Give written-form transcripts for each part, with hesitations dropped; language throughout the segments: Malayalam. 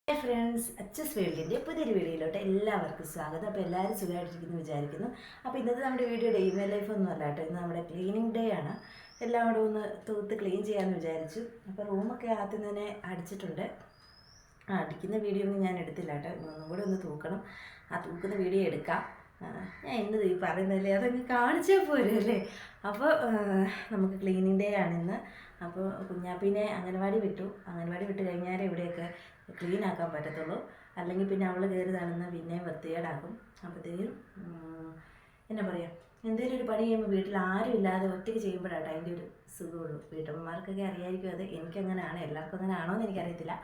ഹായ് ഫ്രണ്ട്സ്, അച്ചസ് വേൾഡിൻ്റെ പുതിയൊരു വീഡിയോയിലോട്ട് എല്ലാവർക്കും സ്വാഗതം. അപ്പോൾ എല്ലാവരും സുഖമായിട്ടിരിക്കുന്നു വിചാരിക്കുന്നു. അപ്പോൾ ഇന്നത്തെ നമ്മുടെ വീഡിയോ ഡേ മൈ ലൈഫ് ഒന്നും അല്ല കേട്ടോ. ഇന്ന് നമ്മുടെ ക്ലീനിങ് ഡേ ആണ്. എല്ലാം കൂടെ ഒന്ന് തൂത്ത് ക്ലീൻ ചെയ്യാമെന്ന് വിചാരിച്ചു. അപ്പോൾ റൂമൊക്കെ ആദ്യം തന്നെ അടിച്ചിട്ടുണ്ട്. അടിക്കുന്ന വീഡിയോ ഒന്നും ഞാൻ എടുത്തില്ല കേട്ടോ. ഒന്നും കൂടെ ഒന്ന് തൂക്കണം. ആ തൂക്കുന്ന വീഡിയോ എടുക്കാം. ഞാൻ ഇന്ന് ഈ പറയുന്നതല്ലേ, അതൊക്കെ കാണിച്ചാൽ പോരെ അല്ലേ. അപ്പോൾ നമുക്ക് ക്ലീനിങ് ഡേ ആണിന്ന്. അപ്പോൾ കുഞ്ഞാപ്പിനെ അംഗൻവാടി വിട്ടു കഴിഞ്ഞാൽ ഇവിടെയൊക്കെ ക്ലീൻ ആക്കാൻ പറ്റത്തുള്ളൂ. അല്ലെങ്കിൽ പിന്നെ അവൾ കയറി തള്ളുന്ന പിന്നെയും വൃത്തികേടാക്കും. അപ്പോഴത്തേക്കും എന്നാ പറയുക, എന്തെങ്കിലും ഒരു പണി ചെയ്യുമ്പോൾ വീട്ടിൽ ആരും ഇല്ലാതെ ഒറ്റയ്ക്ക് ചെയ്യുമ്പോഴാണ് അതിൻ്റെ ഒരു സുഖമുള്ളൂ. വീട്ടമ്മമാർക്കൊക്കെ അറിയായിരിക്കും അത്. എനിക്കങ്ങനെയാണ്, എല്ലാവർക്കും അങ്ങനെ ആണോ എന്ന് എനിക്കറിയത്തില്ല.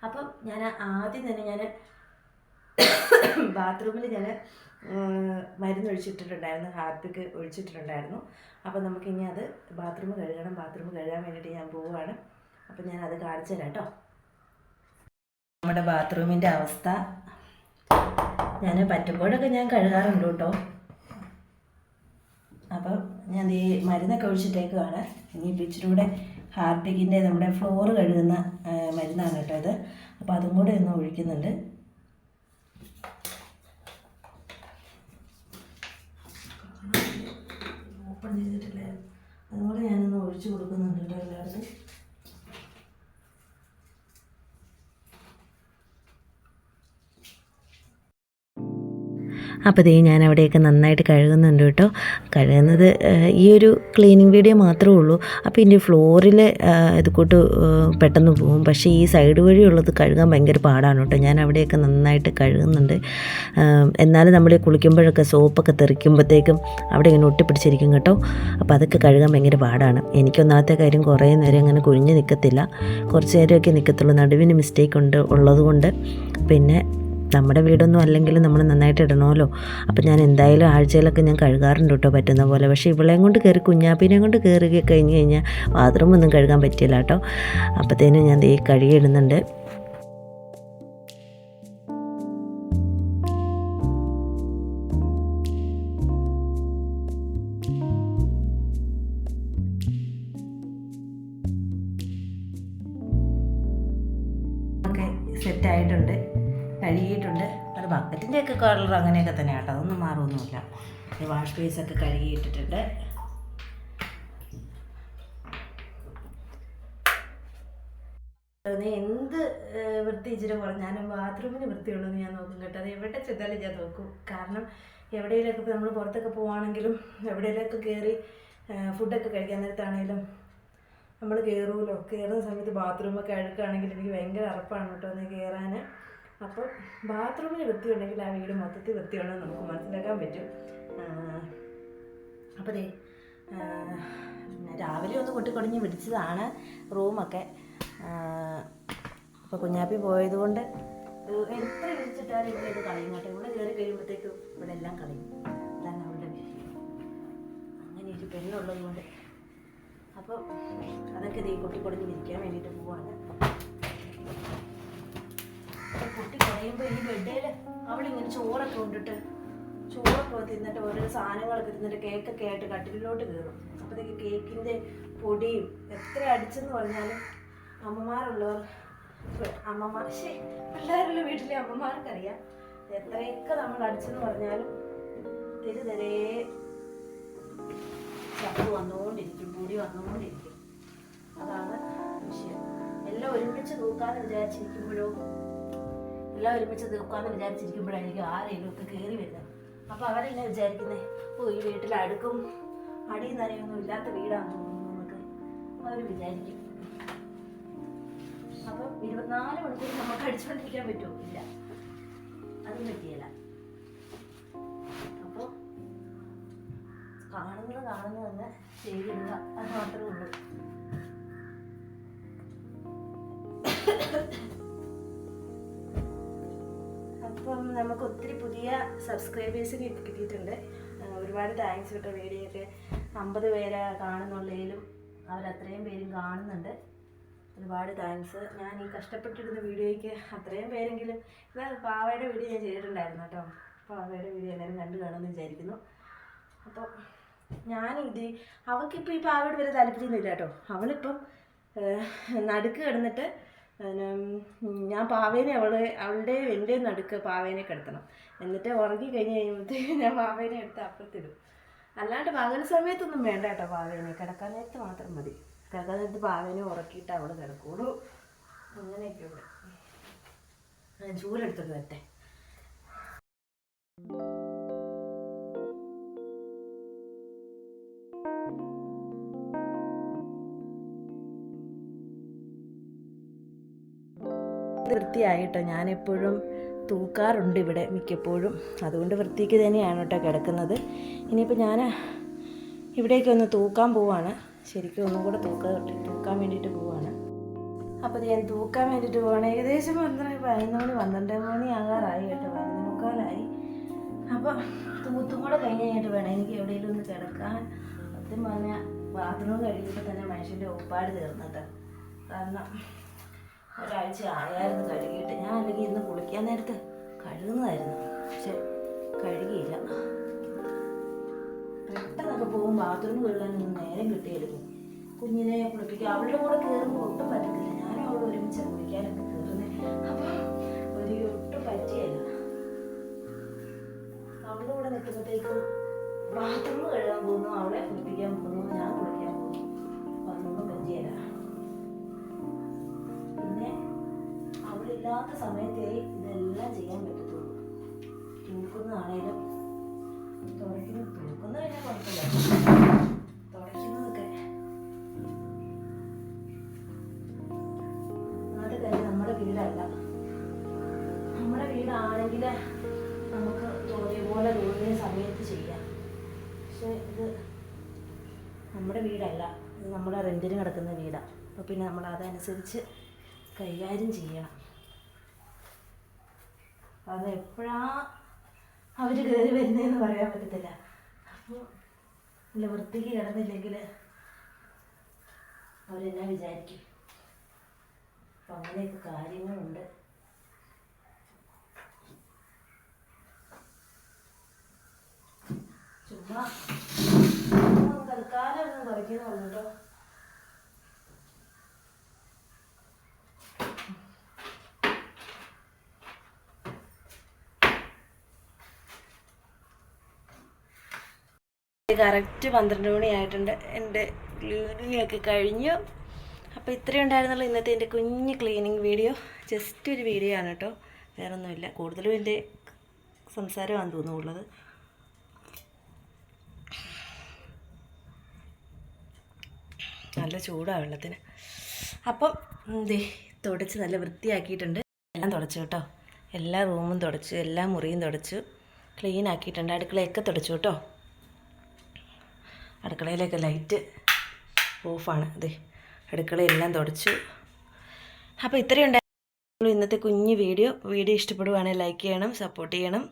അപ്പം ഞാൻ ആദ്യം തന്നെ ഞാൻ ബാത്റൂമിൽ ഞാൻ മരുന്ന് ഒഴിച്ചിട്ടിട്ടുണ്ടായിരുന്നു, ഹാർപ്പിക്ക് ഒഴിച്ചിട്ടിട്ടുണ്ടായിരുന്നു. അപ്പോൾ നമുക്കിനി അത് ബാത്റൂം കഴുകണം. ബാത്റൂം കഴുകാൻ വേണ്ടിയിട്ട് ഞാൻ പോവുകയാണ്. അപ്പോൾ ഞാൻ അത് കാണിച്ചു തരാം കേട്ടോ. നമ്മുടെ ബാത്റൂമിൻ്റെ അവസ്ഥ ഞാൻ പറ്റുമ്പോഴൊക്കെ ഞാൻ കഴുകാറുണ്ട് കേട്ടോ. അപ്പം ഞാൻ ഈ മരുന്നൊക്കെ ഒഴിച്ചിട്ടേക്കുവാണ്. ഇനിയിപ്പോൾ ഇച്ചിരി കൂടെ ഹാർപ്പിക്കിൻ്റെ നമ്മുടെ ഫ്ലോറ് കഴുകുന്ന മരുന്നാണ് കേട്ടോ ഇത്. അപ്പോൾ അതും കൂടെ ഒന്ന് ഒഴിക്കുന്നുണ്ട്. ഓപ്പൺ ചെയ്തിട്ടില്ലേ, അതുകൂടെ ഞാനൊന്ന് ഒഴിച്ചു കൊടുക്കുന്നുണ്ട് കേട്ടോ എല്ലാവർക്കും. അപ്പോൾ ഞാൻ അവിടെയൊക്കെ നന്നായിട്ട് കഴുകുന്നുണ്ട് കേട്ടോ. കഴുകുന്നത് ഈ ഒരു ക്ലീനിങ് വീഡിയോ മാത്രമേ ഉള്ളൂ. അപ്പോൾ ഇതിൻ്റെ ഫ്ലോറിൽ ഇത് കൂട്ട് പെട്ടെന്ന് പോകും. പക്ഷേ ഈ സൈഡ് വഴിയുള്ളത് കഴുകാൻ ഭയങ്കര പാടാണ് കേട്ടോ. ഞാൻ അവിടെയൊക്കെ നന്നായിട്ട് കഴുകുന്നുണ്ട്. എന്നാലും നമ്മൾ കുളിക്കുമ്പോഴൊക്കെ സോപ്പൊക്കെ തെറിക്കുമ്പോഴത്തേക്കും അവിടെ ഇങ്ങനെ ഒട്ടിപ്പിടിച്ചിരിക്കും കേട്ടോ. അപ്പോൾ അതൊക്കെ കഴുകാൻ ഭയങ്കര പാടാണ്. എനിക്കൊന്നാമത്തെ കാര്യം കുറേ നേരം അങ്ങനെ കുനിഞ്ഞ് നിൽക്കത്തില്ല, കുറച്ച് നേരമൊക്കെ നിൽക്കത്തുള്ളൂ. നടുവിന് മിസ്റ്റേക്ക് ഉള്ളതുകൊണ്ട് പിന്നെ നമ്മുടെ വീടൊന്നും അല്ലെങ്കിൽ നമ്മൾ നന്നായിട്ട് ഇടണമല്ലോ. അപ്പം ഞാൻ എന്തായാലും ആഴ്ചയിലൊക്കെ ഞാൻ കഴുകാറുണ്ട് കേട്ടോ പറ്റുന്ന പോലെ. പക്ഷേ ഇവളെയും കൊണ്ട് കയറി, കുഞ്ഞാപ്പിനെയും കൊണ്ട് കയറി കഴിഞ്ഞ് കഴിഞ്ഞാൽ ബാത്റൂമൊന്നും കഴുകാൻ പറ്റില്ല കേട്ടോ. അപ്പോഴത്തേനും ഞാൻ ഈ കഴുകിയിടുന്നുണ്ട്. ഒക്കെ സെറ്റായിട്ടുണ്ട്, കഴുകിയിട്ടുണ്ട്. അത് ബക്കറ്റിൻ്റെ ഒക്കെ കളർ അങ്ങനെയൊക്കെ തന്നെ കേട്ടോ, അതൊന്നും മാറുമൊന്നുമില്ല. വാഷ് ബേസൊക്കെ കഴുകിയിട്ടിട്ടുണ്ട്. എന്ത് വൃത്തി ഇച്ചിരി കുറഞ്ഞാലും ബാത്റൂമിന് വൃത്തിയുള്ളതെന്ന് ഞാൻ നോക്കും കേട്ടോ. അത് എവിടെ ചെന്നാലും ഞാൻ നോക്കും. കാരണം എവിടെയെങ്കിലൊക്കെ ഇപ്പോൾ നമ്മൾ പുറത്തൊക്കെ പോവുകയാണെങ്കിലും എവിടെയെങ്കിലൊക്കെ കയറി ഫുഡൊക്കെ കഴിക്കാൻ നേരത്താണെങ്കിലും നമ്മൾ കയറുമല്ലോ. കയറുന്ന സമയത്ത് ബാത്റൂമൊക്കെ അഴുക്കാണെങ്കിൽ എനിക്ക് ഭയങ്കര അറപ്പാണ് കേട്ടോ ഒന്ന് കയറാൻ. അപ്പോൾ ബാത്റൂമിന് വൃത്തിയുണ്ടെങ്കിൽ ആ വീട് മൊത്തത്തിൽ വൃത്തിയുണ്ടെന്ന് നമുക്ക് മനസ്സിലാക്കാൻ പറ്റും. അപ്പോൾ രാവിലെ ഒന്ന് കൊട്ടിക്കൊടിഞ്ഞ് പിടിച്ചതാണ് റൂമൊക്കെ. അപ്പോൾ കുഞ്ഞാപ്പി പോയതുകൊണ്ട് എത്ര വിളിച്ചിട്ടാലും ഇവിടെ ഇത് കളയും കേട്ടോ. ഇവിടെ കയറി കഴിയുമ്പോഴത്തേക്കും ഇവിടെ എല്ലാം കളയും. അതാണ് അവളുടെ വിഷയം. അങ്ങനെ ഒരു പെണ്ണുള്ളത് കൊണ്ട് അപ്പോൾ അതൊക്കെ കൊട്ടിക്കൊടിഞ്ഞ് വിരിക്കാൻ വേണ്ടിയിട്ട് പോവാണ്. പൊട്ടി കളയുമ്പോൾ ഈ ബെഡേൽ അവളിങ്ങനെ ചോറൊക്കെ കൊണ്ടിട്ട് ചോറൊക്കെ തിന്നിട്ട് ഓരോ സാധനങ്ങളൊക്കെ തിന്നിട്ട് കേക്കൊക്കെ ആയിട്ട് കട്ടിലോട്ട് കയറും. അപ്പോഴത്തേക്ക് കേക്കിൻ്റെ പൊടിയും എത്ര അടിച്ചെന്ന് പറഞ്ഞാലും പിള്ളേരുള്ള വീട്ടിലെ അമ്മമാർക്കറിയാം എത്രയൊക്കെ നമ്മൾ അടിച്ചെന്ന് പറഞ്ഞാലും തെരേ ചപ്പ് വന്നുകൊണ്ടിരിക്കും, പൊടി വന്നുകൊണ്ടിരിക്കും. അതാണ് വിഷയം. എല്ലാം ഒരുമിച്ച് തൂക്കാന്ന് വിചാരിച്ചിരിക്കുമ്പോഴായിരിക്കും ആരെങ്കിലും ഒക്കെ കയറി വരുന്നത്. അപ്പോൾ അവരെന്നെ വിചാരിക്കുന്നത്, ഓ ഈ വീട്ടിൽ അടുക്കും അടിയും നനയൊന്നും ഇല്ലാത്ത വീടാണെന്ന് തോന്നുന്നു നമുക്ക് അവർ വിചാരിക്കും. അപ്പം 24 മണിക്കൂർ നമുക്ക് അടിച്ചുകൊണ്ടിരിക്കാൻ പറ്റുമോ? ഇല്ല, അതും പറ്റിയല്ല. അപ്പോൾ കാണുന്നത് തന്നെ ചെയ്തിടുക, അത് മാത്രമേ ഉള്ളൂ. അപ്പം നമുക്ക് ഒത്തിരി പുതിയ സബ്സ്ക്രൈബേഴ്സിന് കിട്ടിയിട്ടുണ്ട്. ഒരുപാട് താങ്ക്സ് കേട്ടോ. വീഡിയോ ഒക്കെ 50 പേരെ കാണുന്നുള്ളതിലും അവരത്രയും പേരും കാണുന്നുണ്ട്. ഒരുപാട് താങ്ക്സ്. ഞാൻ ഈ കഷ്ടപ്പെട്ടിരുന്ന വീഡിയോയ്ക്ക് അത്രയും പേരെങ്കിലും, പാവയുടെ വീഡിയോ ഞാൻ ചെയ്തിട്ടുണ്ടായിരുന്നു കേട്ടോ. പാവയുടെ വീഡിയോ എല്ലാവരും കണ്ടു കാണുമെന്ന് വിചാരിക്കുന്നു. അപ്പോൾ അവൾക്കിപ്പോൾ ഈ പാവയുടെ വരെ താല്പര്യമൊന്നുമില്ല കേട്ടോ. അവളിപ്പം നടുക്ക് കിടന്നിട്ട് അതിന് ഞാൻ പാവേനെ അവളുടെ എൻ്റെ നടുക്ക് പാവേനെ കിടത്തണം. എന്നിട്ട് ഉറങ്ങി കഴിഞ്ഞ് കഴിയുമ്പോഴത്തേക്ക് ഞാൻ പാവേനെ എടുത്ത് അപ്പുറത്തിടും. അല്ലാണ്ട് പകൽ സമയത്തൊന്നും വേണ്ട കേട്ടോ പാവേനെ. കിടക്കാൻ നേരത്ത് മാത്രം മതി. കിടക്കാൻ നേരത്ത് പാവേനെ ഉറക്കിയിട്ട് അവൾ കിടക്കുള്ളൂ. അങ്ങനെയൊക്കെ ഉണ്ട്. ഞാൻ ചൂലെടുത്തിട്ട് വരട്ടെ. വൃത്തിയായിട്ടോ. ഞാനെപ്പോഴും തൂക്കാറുണ്ട് ഇവിടെ മിക്കപ്പോഴും. അതുകൊണ്ട് വൃത്തിക്ക് തന്നെയാണ് കേട്ടോ കിടക്കുന്നത്. ഇനിയിപ്പോൾ ഞാൻ ഇവിടേക്കൊന്ന് തൂക്കാൻ പോവാണ്. ശരിക്കും ഒന്നും കൂടെ തൂക്കാൻ വേണ്ടിയിട്ട് പോവാണ്. അപ്പോൾ ഞാൻ തൂക്കാൻ വേണ്ടിയിട്ട് പോവാണ്. ഏകദേശം 11 മണി ആകാറായി കേട്ടോ. 11:45. അപ്പോൾ തൂത്തും കൂടെ കഴിഞ്ഞ് കഴിഞ്ഞിട്ട് വേണം എനിക്ക് എവിടെയെങ്കിലും ഒന്ന് കിടക്കാൻ. സത്യം പറഞ്ഞാൽ ബാത്റൂം കഴുകിയപ്പോൾ തന്നെ മനുഷ്യൻ്റെ ഒപ്പാട് തീർന്നിട്ട്. കാരണം ഒരാഴ്ച ആയായിരുന്നു കഴുകിയിട്ട്. ഞാൻ അല്ലെങ്കിൽ ഇന്ന് കുളിക്കാൻ നേരത്ത് കഴുകുന്നതായിരുന്നു, പക്ഷെ കഴുകിയില്ല. പെട്ടെന്നൊക്കെ പോകും ബാത്റൂം കഴുകാനൊന്നും നേരം കിട്ടിയിരുന്നു. കുഞ്ഞിനെ കുളിപ്പിക്കുക, അവളുടെ കൂടെ കയറുമ്പോൾ ഒട്ടും പറ്റത്തില്ല. ഞാനും അവൾ ഒരുമിച്ച് കുളിക്കാനൊക്കെ കയറുന്നത്. അപ്പം ഒട്ടും പറ്റിയല്ല. അവളുടെ കൂടെ നിൽക്കുമ്പോഴത്തേക്കും ബാത്റൂം കഴുകാൻ പോകുന്നു, അവളെ കുളിപ്പിക്കാൻ പോകുന്നു, ഞാൻ കുളിക്കാൻ പോകുന്നു. അതൊന്നും പറ്റിയല്ല. പിന്നെ അവളില്ലാത്ത സമയത്തേ ഇതെല്ലാം ചെയ്യാൻ പറ്റത്തുള്ളൂ. തൂക്കുന്നതാണേലും തൂക്കുന്ന കഴിഞ്ഞാൽ കുഴപ്പമില്ല. തുടയ്ക്കുന്നതൊക്കെ അത് കഴിഞ്ഞ് നമ്മുടെ വീടല്ല. നമ്മുടെ വീടാണെങ്കിൽ നമുക്ക് തോന്നിയ സമയത്ത് ചെയ്യാം. പക്ഷെ ഇത് നമ്മുടെ വീടല്ല, ഇത് നമ്മുടെ റെൻറ്റിന് കിടക്കുന്ന വീടാണ്. അപ്പോൾ പിന്നെ നമ്മൾ അതനുസരിച്ച് കൈകാര്യം ചെയ്യണം. അത് എപ്പോഴാണ് അവർ കയറി വരുന്നതെന്ന് പറയാൻ പറ്റത്തില്ല. അപ്പോൾ ഇല്ല, വൃത്തിക്ക് കിടന്നില്ലെങ്കിൽ അവരെന്നാ വിചാരിക്കും. അപ്പം അങ്ങനെയൊക്കെ കാര്യങ്ങളുണ്ട്. ചുമ്മാ തൽക്കാലം ഒന്ന് കുറയ്ക്കുന്നുള്ളൂ കേട്ടോ. കറക്റ്റ് 12 മണിയായിട്ടുണ്ട്. എൻ്റെ ക്ലീനിങ്ങൊക്കെ കഴിഞ്ഞു. അപ്പോൾ ഇത്രയും ഉണ്ടായിരുന്നുള്ളൂ ഇന്നത്തെ എൻ്റെ കുഞ്ഞ് ക്ലീനിങ് വീഡിയോ. ജസ്റ്റ് ഒരു വീഡിയോ ആണ് കേട്ടോ, വേറൊന്നുമില്ല. കൂടുതലും എൻ്റെ സംസാരമാണെന്ന് തോന്നുന്നുള്ളത്. നല്ല ചൂടാണ് വെള്ളത്തിന്. അപ്പം തുടച്ച് നല്ല വൃത്തിയാക്കിയിട്ടുണ്ട്. എല്ലാം തുടച്ചു കേട്ടോ. എല്ലാ റൂമും തുടച്ചു, എല്ലാ മുറിയും തുടച്ചു, ക്ലീൻ ആക്കിയിട്ടുണ്ട്. അടുക്കളയൊക്കെ തുടച്ചു കേട്ടോ. അടുക്കളയിലൊക്കെ ലൈറ്റ് ഓഫാണ്. അടുക്കളയെല്ലാം തുടച്ചു. അപ്പോൾ ഇത്രയും ഉണ്ടായിരുന്നു ഇന്നത്തെ കുഞ്ഞ് വീഡിയോ. ഇഷ്ടപ്പെടുവാണെങ്കിൽ ലൈക്ക് ചെയ്യണം, സപ്പോർട്ട് ചെയ്യണം.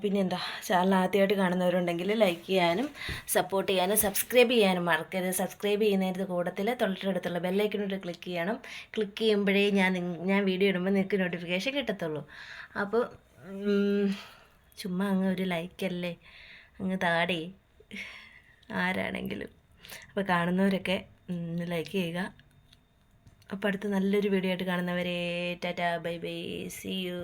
പിന്നെന്താ, ചാനൽ ആദ്യമായിട്ട് കാണുന്നവരുണ്ടെങ്കിൽ ലൈക്ക് ചെയ്യാനും സപ്പോർട്ട് ചെയ്യാനും സബ്സ്ക്രൈബ് ചെയ്യാനും മറക്കരുത്. സബ്സ്ക്രൈബ് ചെയ്യുന്നതിൻ്റെ കൂട്ടത്തിൽ തൊട്ടടുത്തുള്ള ബെല്ലൈക്കനോട്ട് ക്ലിക്ക് ചെയ്യണം. ക്ലിക്ക് ചെയ്യുമ്പോഴേ ഞാൻ വീഡിയോ ഇടുമ്പോൾ നിങ്ങൾക്ക് നോട്ടിഫിക്കേഷൻ കിട്ടത്തുള്ളൂ. അപ്പോൾ ചുമ്മാ അങ്ങ് ഒരു ലൈക്കല്ലേ, അങ്ങ് താടേ ആരാണെങ്കിലും. അപ്പോൾ കാണുന്നവരൊക്കെ ലൈക്ക് ചെയ്യുക. അപ്പോൾ അടുത്ത് നല്ലൊരു വീഡിയോ ആയിട്ട് കാണുന്നവരെ tata bye bye, see U.